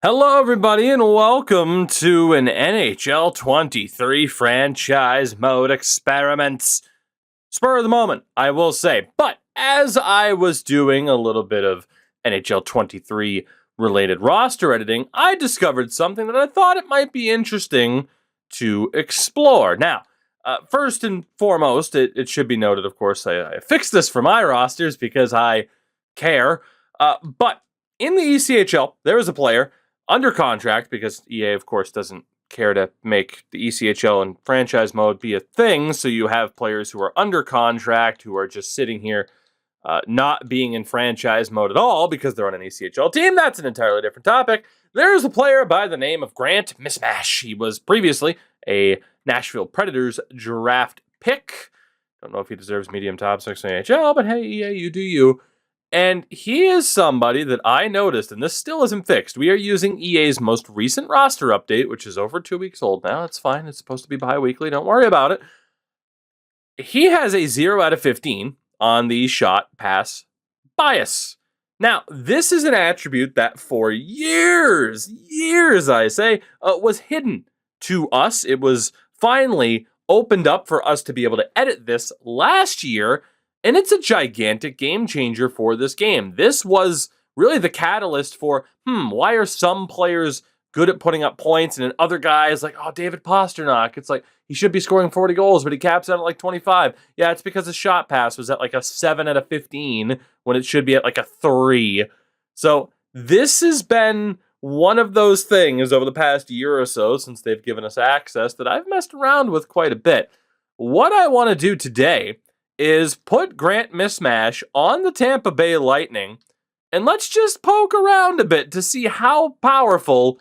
Hello, everybody, and welcome to an NHL 23 franchise mode experiment. Spur of the moment, I will say. But as I was doing a little bit of NHL 23 related roster editing, I discovered something that I thought it might be interesting to explore. Now, first and foremost, it should be noted, of course, I fixed this for my rosters because I care. But in the ECHL, there is a player under contract because EA, of course, doesn't care to make the ECHL and franchise mode be a thing. So you have players who are under contract who are just sitting here not being in franchise mode at all because they're on an ECHL team. That's an entirely different topic. There's a player by the name of Grant Mismash. He was previously a Nashville Predators draft pick. Don't know if he deserves medium top 6 in NHL, but hey, EA, you do you. And he is somebody that I noticed, and this still isn't fixed. We are using EA's most recent roster update, which is over 2 weeks old now. It's fine. It's supposed to be bi-weekly. Don't worry about it. He has a 0 out of 15 on the shot pass bias. Now, this is an attribute that for years, I say, was hidden to us. It was finally opened up for us to be able to edit this last year, and it's a gigantic game changer for this game. This was really the catalyst for, why are some players good at putting up points and then other guys like, David Pastrnak, it's like he should be scoring 40 goals, but he caps out at like 25. Yeah, it's because his shot pass was at like a 7 out of 15 when it should be at like a 3. So this has been one of those things over the past year or so since they've given us access that I've messed around with quite a bit. What I want to do today is put Grant Mismash on the Tampa Bay Lightning, and let's just poke around a bit to see how powerful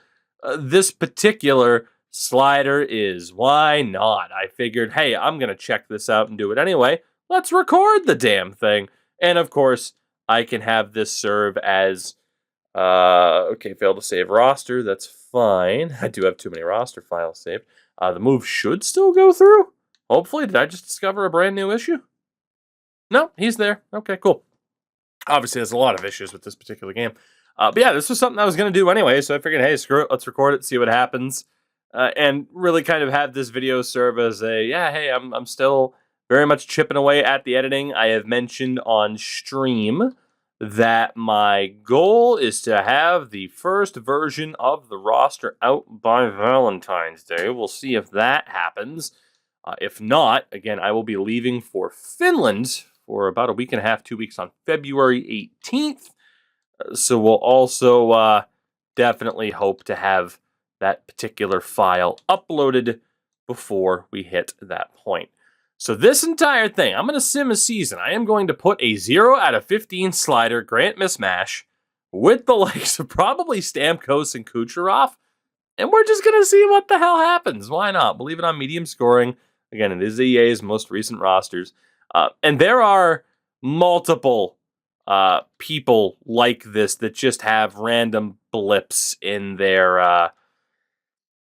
this particular slider is. Why not? I figured, hey, I'm going to check this out and do it anyway. Let's record the damn thing. And of course, I can have this serve as, failed to save roster. That's fine. I do have too many roster files saved. The move should still go through. Hopefully, did I just discover a brand new issue? No, he's there. Okay, cool. Obviously, there's a lot of issues with this particular game. But yeah, this was something I was going to do anyway, so I figured, hey, screw it, let's record it, see what happens, and really kind of have this video serve as a, I'm still very much chipping away at the editing. I have mentioned on stream that my goal is to have the first version of the roster out by Valentine's Day. We'll see if that happens. If not, again, I will be leaving for Finland for about a week and a half, 2 weeks on February 18th. So we'll also definitely hope to have that particular file uploaded before we hit that point. So this entire thing, I'm going to sim a season. I am going to put a 0 out of 15 slider, Grant Mismash, with the likes of probably Stamkos and Kucherov. And we're just going to see what the hell happens. Why not? We'll leave it on medium scoring. Again, it is EA's most recent rosters. And there are multiple people like this that just have random blips in their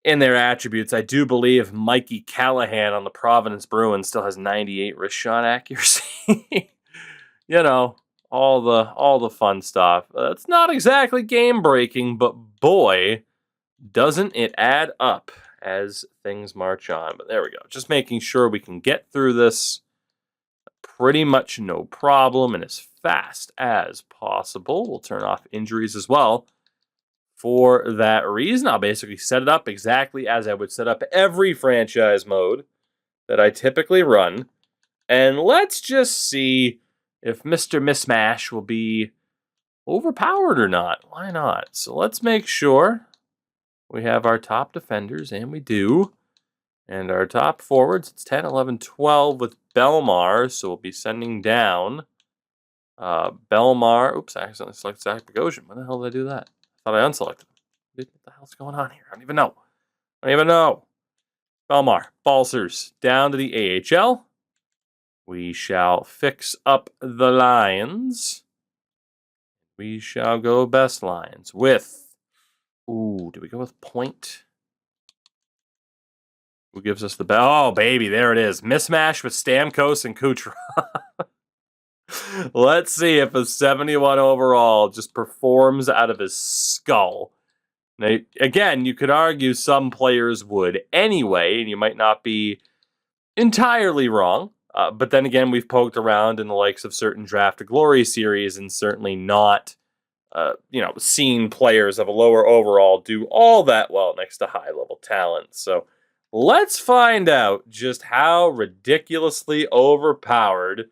attributes. I do believe Mikey Callahan on the Providence Bruins still has 98 wrist shot accuracy. You know, all the fun stuff. It's not exactly game breaking, but boy, doesn't it add up as things march on. But there we go. Just making sure we can get through this pretty much no problem and as fast as possible. We'll turn off injuries as well. For that reason, I'll basically set it up exactly as I would set up every franchise mode that I typically run. And let's just see if Mr. Mismash will be overpowered or not. Why not? So let's make sure we have our top defenders, and we do. And our top forwards, it's 10, 11, 12 with Belmar, so we'll be sending down Belmar. Oops, I accidentally selected Zach Bogosian. Why the hell did I do that? I thought I unselected him. What the hell's going on here? I don't even know. Belmar, Balsers, down to the AHL. We shall fix up the Lions. We shall go best Lions with... Ooh, do we go with Point? Who gives us the bell? Oh, baby, there it is. Mismash with Stamkos and Kucherov. Let's see if a 71 overall just performs out of his skull. Now, again, you could argue some players would anyway, and you might not be entirely wrong. But then again, we've poked around in the likes of certain Draft to Glory series and certainly not, seen players of a lower overall do all that well next to high level talent. So let's find out just how ridiculously overpowered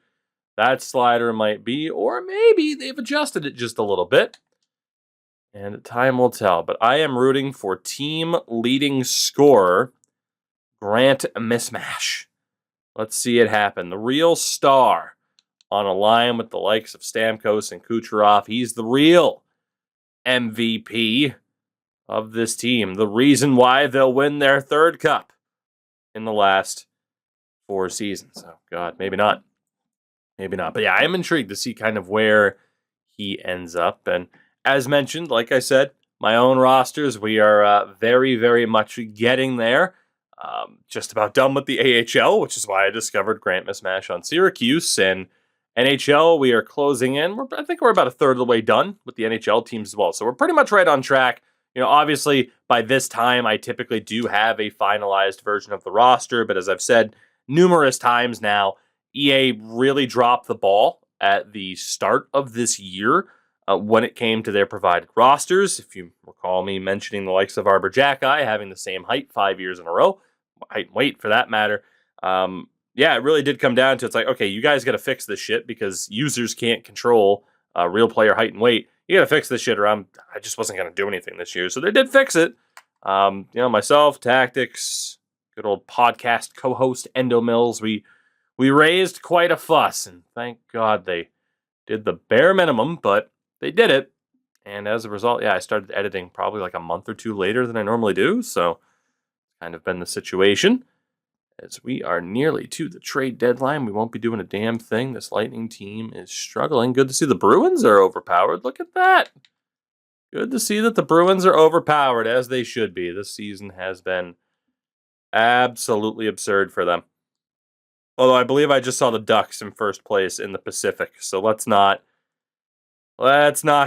that slider might be, or maybe they've adjusted it just a little bit. And time will tell. But I am rooting for team leading scorer, Grant Mismash. Let's see it happen. The real star on a line with the likes of Stamkos and Kucherov. He's the real MVP of this team. The reason why they'll win their third cup in the last 4 seasons. Oh, God, maybe not. Maybe not. But yeah, I am intrigued to see kind of where he ends up. And as mentioned, like I said, my own rosters, we are very, very much getting there. Just about done with the AHL, which is why I discovered Grant Mismash on Syracuse. And NHL, we are closing in. I think we're about a third of the way done with the NHL teams as well. So we're pretty much right on track. Obviously, by this time, I typically do have a finalized version of the roster. But as I've said numerous times now, EA really dropped the ball at the start of this year when it came to their provided rosters. If you recall me mentioning the likes of Arbor Jacki having the same height 5 years in a row, height and weight for that matter. It really did come down to, it's like, okay, you guys got to fix this shit because users can't control real player height and weight. You got to fix this shit or I just wasn't going to do anything this year. So they did fix it. Myself, Tactics, good old podcast co-host Endo Mills, we raised quite a fuss, and thank God they did the bare minimum, but they did it. And as a result, I started editing probably like a month or two later than I normally do. So kind of been the situation. As we are nearly to the trade deadline, we won't be doing a damn thing. This Lightning team is struggling. Good to see the Bruins are overpowered. Look at that. Good to see that the Bruins are overpowered, as they should be. This season has been absolutely absurd for them. Although I believe I just saw the Ducks in first place in the Pacific. So let's not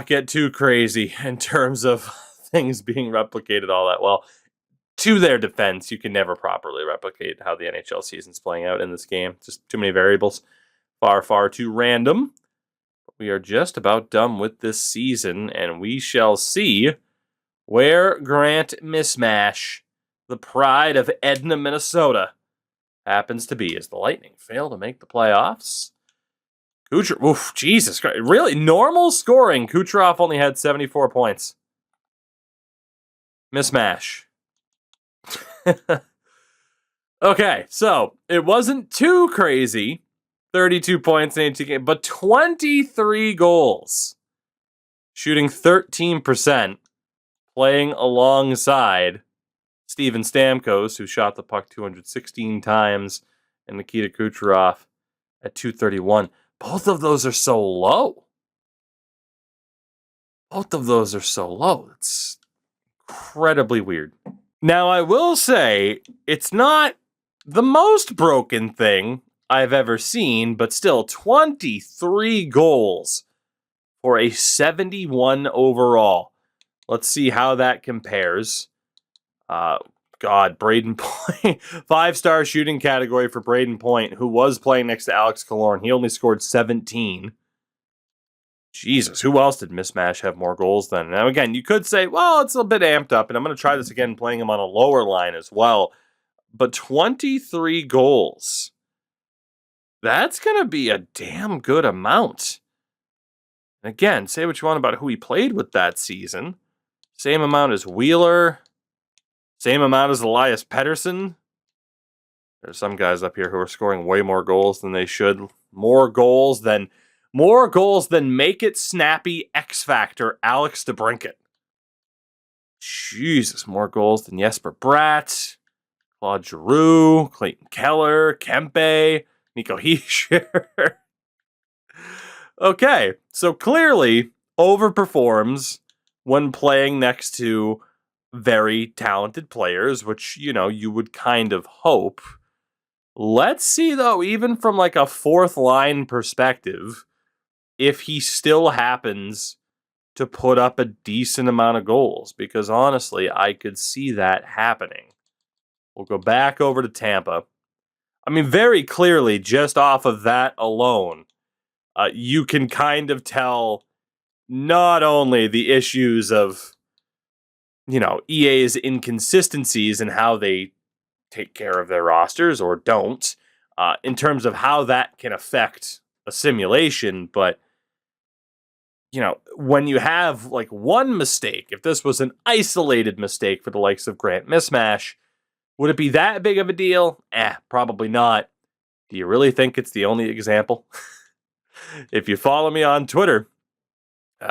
get too crazy in terms of things being replicated all that well. To their defense, you can never properly replicate how the NHL season's playing out in this game. Just too many variables. Far, far too random. We are just about done with this season, and we shall see where Grant Mismash, the pride of Edna, Minnesota, happens to be as the Lightning fail to make the playoffs. Jesus Christ. Really? Normal scoring. Kucherov only had 74 points. Mismash. Okay, so it wasn't too crazy. 32 points in 18 games, but 23 goals. Shooting 13%. Playing alongside Steven Stamkos, who shot the puck 216 times, and Nikita Kucherov at 231. Both of those are so low. It's incredibly weird. Now, I will say, it's not the most broken thing I've ever seen, but still, 23 goals for a 71 overall. Let's see how that compares. Braden Point, 5-star shooting category for Braden Point, who was playing next to Alex Killorn. He only scored 17. Jesus, who else did Mismash have more goals than? Now, again, you could say, well, it's a bit amped up, and I'm going to try this again playing him on a lower line as well. But 23 goals. That's going to be a damn good amount. And again, say what you want about who he played with that season. Same amount as Wheeler. Same amount as Elias Pettersson. There's some guys up here who are scoring way more goals than they should. More goals than Make It Snappy X Factor Alex DeBrincat. Jesus, more goals than Jesper Bratt, Claude Giroux, Clayton Keller, Kempe, Nico Hischier. Okay, so clearly overperforms when playing next to very talented players, which, you would kind of hope. Let's see, though, even from like a fourth line perspective, if he still happens to put up a decent amount of goals, because honestly, I could see that happening. We'll go back over to Tampa. I mean, very clearly, just off of that alone, you can kind of tell not only the issues of, EA's inconsistencies in how they take care of their rosters or don't, in terms of how that can affect a simulation, but when you have like one mistake, if this was an isolated mistake for the likes of Grant Mismash, would it be that big of a deal? Probably not. Do you really think it's the only example? If you follow me on Twitter,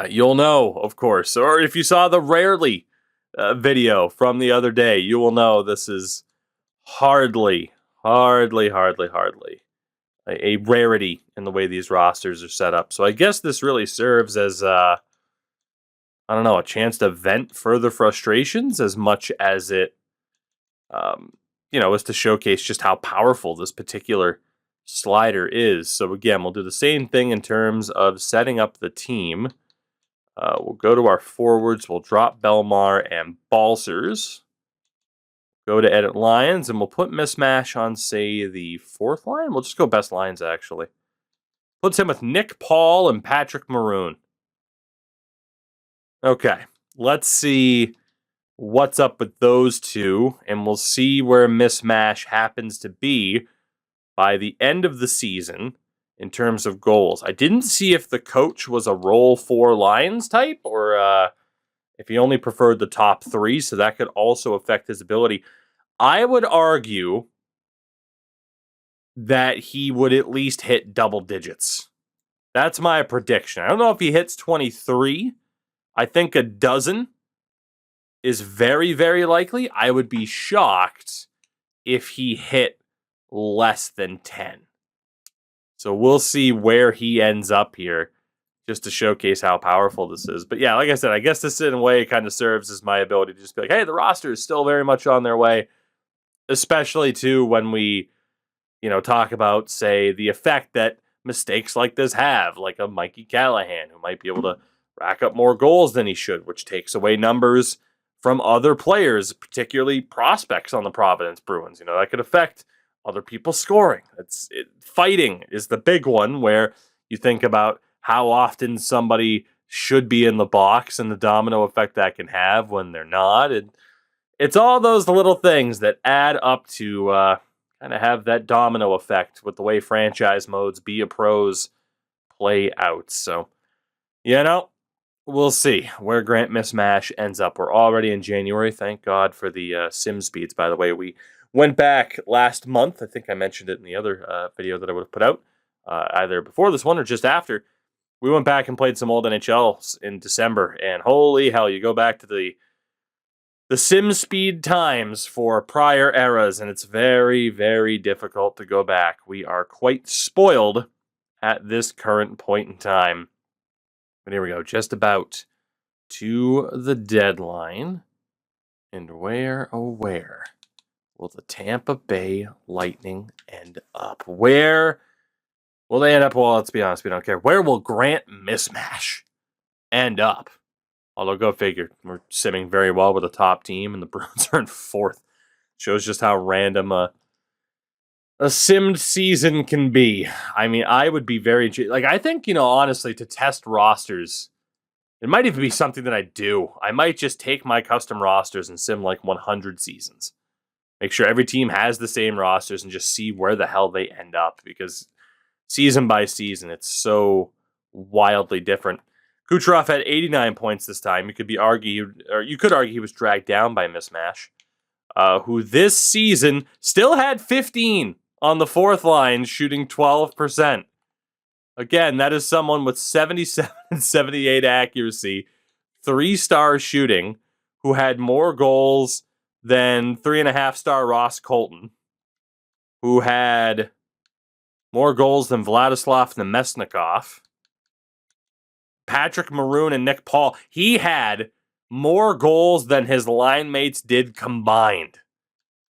you'll know, of course. Or if you saw the Rarely video from the other day, you will know this is hardly a rarity in the way these rosters are set up. So I guess this really serves as, I don't know, a chance to vent further frustrations as much as it, is to showcase just how powerful this particular slider is. So again, we'll do the same thing in terms of setting up the team. We'll go to our forwards. We'll drop Belmar and Balsers. Go to edit lines, and we'll put Mismash on, say, the fourth line. We'll just go best lines, actually. Puts him with Nick Paul and Patrick Maroon. Okay, let's see what's up with those two, and we'll see where Mismash happens to be by the end of the season in terms of goals. I didn't see if the coach was a roll 4 lines type, or if he only preferred the top 3, so that could also affect his ability. I would argue that he would at least hit double digits. That's my prediction. I don't know if he hits 23. I think a dozen is very, very likely. I would be shocked if he hit less than 10. So we'll see where he ends up here, just to showcase how powerful this is. But yeah, like I said, I guess this in a way kind of serves as my ability to just be like, hey, the roster is still very much on their way. Especially, too, when we, talk about, say, the effect that mistakes like this have, like a Mikey Callahan, who might be able to rack up more goals than he should, which takes away numbers from other players, particularly prospects on the Providence Bruins. That could affect other people scoring. Fighting is the big one, where you think about how often somebody should be in the box and the domino effect that can have when they're not. It's all those little things that add up to kind of have that domino effect with the way franchise modes Be a Pros play out. So, we'll see where Grant Mismash ends up. We're already in January. Thank God for the sim speeds, by the way. We went back last month. I think I mentioned it in the other video that I would have put out, either before this one or just after. We went back and played some old NHL in December, and holy hell, you go back to the sim speed times for prior eras, and it's very, very difficult to go back. We are quite spoiled at this current point in time. But here we go, just about to the deadline. And where, oh where, will the Tampa Bay Lightning end up? Where will they end up? Well, let's be honest, we don't care. Where will Grant Mismash end up? Although, go figure, we're simming very well with a top team, and the Bruins are in 4th. Shows just how random a simmed season can be. I mean, I would be very... I think, honestly, to test rosters, it might even be something that I do. I might just take my custom rosters and sim, 100 seasons. Make sure every team has the same rosters and just see where the hell they end up, because season by season, it's so wildly different. Kucherov had 89 points this time. You could argue he was dragged down by Mismash, who this season still had 15 on the 4th line, shooting 12%. Again, that is someone with 77 and 78 accuracy, 3-star shooting, who had more goals than 3.5-star Ross Colton, who had more goals than Vladislav Nemesnikov. Patrick Maroon and Nick Paul, he had more goals than his line mates did combined.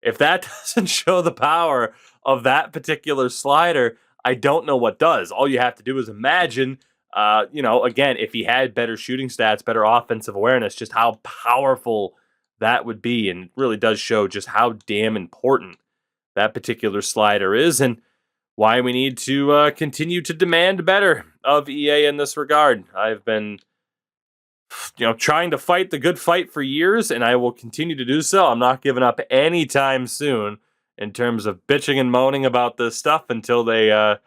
If that doesn't show the power of that particular slider, I don't know what does. All you have to do is imagine Again, if he had better shooting stats, better offensive awareness, just how powerful that would be. And it really does show just how damn important that particular slider is and why we need to continue to demand better of EA in this regard. I've been trying to fight the good fight for years, and I will continue to do so. I'm not giving up anytime soon in terms of bitching and moaning about this stuff until they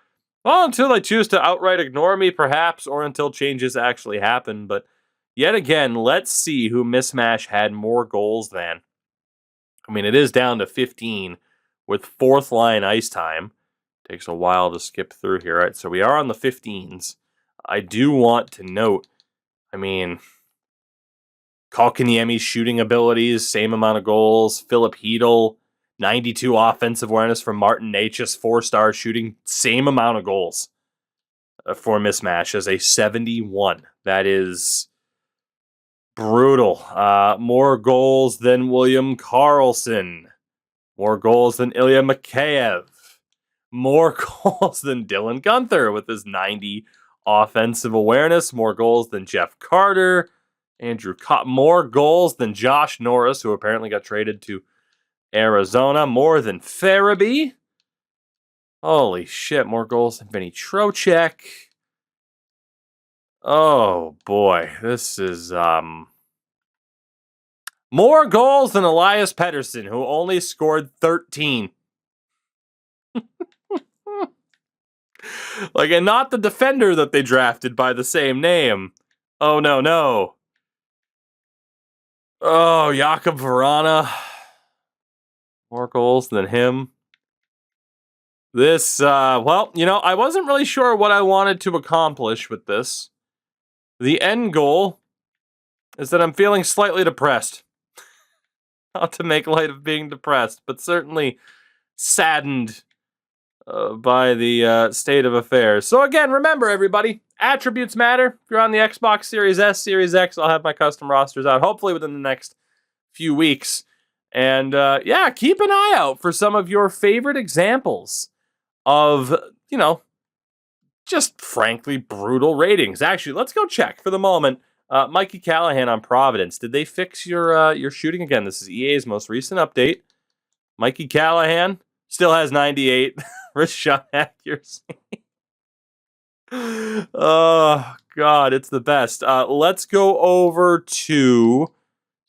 choose to outright ignore me, perhaps, or until changes actually happen. But yet again, let's see who Mismatch had more goals than. I mean, it is down to 15 with fourth line ice time. Takes a while to skip through here. All right, so we are on the 15s. I do want to note, Kotkaniemi's shooting abilities, same amount of goals. Philip Hedl, 92 offensive awareness from Martin Necas, 4-star shooting, same amount of goals for Mismatch as a 71. That is brutal. More goals than William Karlsson. More goals than Ilya Mikheyev. More goals than Dylan Guenther with his 90 offensive awareness. More goals than Jeff Carter. Andrew Cott. More goals than Josh Norris, who apparently got traded to Arizona. More than Farabee. Holy shit, more goals than Vinny Trocheck. Oh boy, this is more goals than Elias Pettersson, who only scored 13. And not the defender that they drafted by the same name. Oh, no. Oh, Jakub Vrana. More goals than him. This, I wasn't really sure what I wanted to accomplish with this. The end goal is that I'm feeling slightly depressed. Not to make light of being depressed, but certainly saddened by the state of affairs. So again, remember everybody, attributes matter. If you're on the Xbox Series S, Series X, I'll have my custom rosters out hopefully within the next few weeks. And keep an eye out for some of your favorite examples of, just frankly brutal ratings. Actually, let's go check for the moment. Mikey Callahan on Providence. Did they fix your shooting again? This is EA's most recent update. Mikey Callahan still has 98 shot accuracy. Oh, God, it's the best. Let's go over to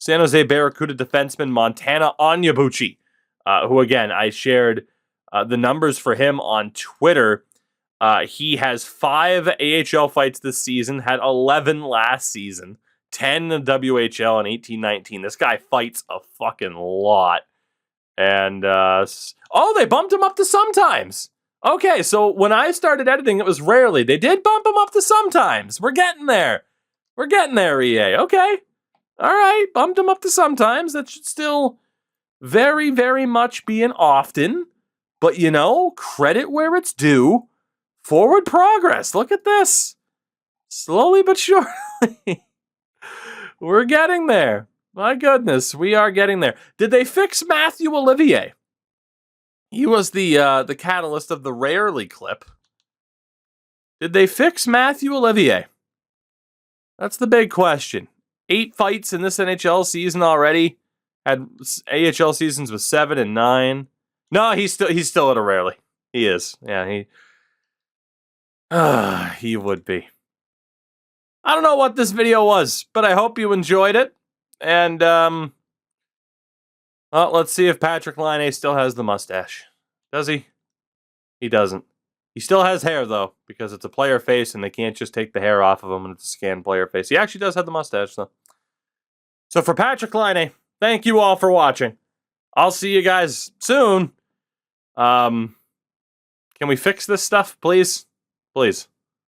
San Jose Barracuda defenseman Montana Onyebuchi, who, again, I shared the numbers for him on Twitter. He has 5 AHL fights this season, had 11 last season, 10 in the WHL and 18-19. This guy fights a fucking lot. And, they bumped him up to sometimes. Okay, so when I started editing, it was rarely. They did bump him up to sometimes. We're getting there. We're getting there, EA. Okay. All right, bumped him up to sometimes. That should still very, very much be an often. But, credit where it's due. Forward progress. Look at this. Slowly but surely. We're getting there. My goodness, we are getting there. Did they fix Matthew Olivier? He was the catalyst of the Rarely clip. Did they fix Matthew Olivier? That's the big question. 8 fights in this NHL season already. Had AHL seasons with 7 and 9. No, he's still at a Rarely. He is. Yeah, he would be. I don't know what this video was, but I hope you enjoyed it. And, let's see if Patrick Laine still has the mustache. Does he? He doesn't. He still has hair, though, because it's a player face, and they can't just take the hair off of him when it's a scanned player face. He actually does have the mustache, though. So for Patrick Laine, thank you all for watching. I'll see you guys soon. Can we fix this stuff, please? Please.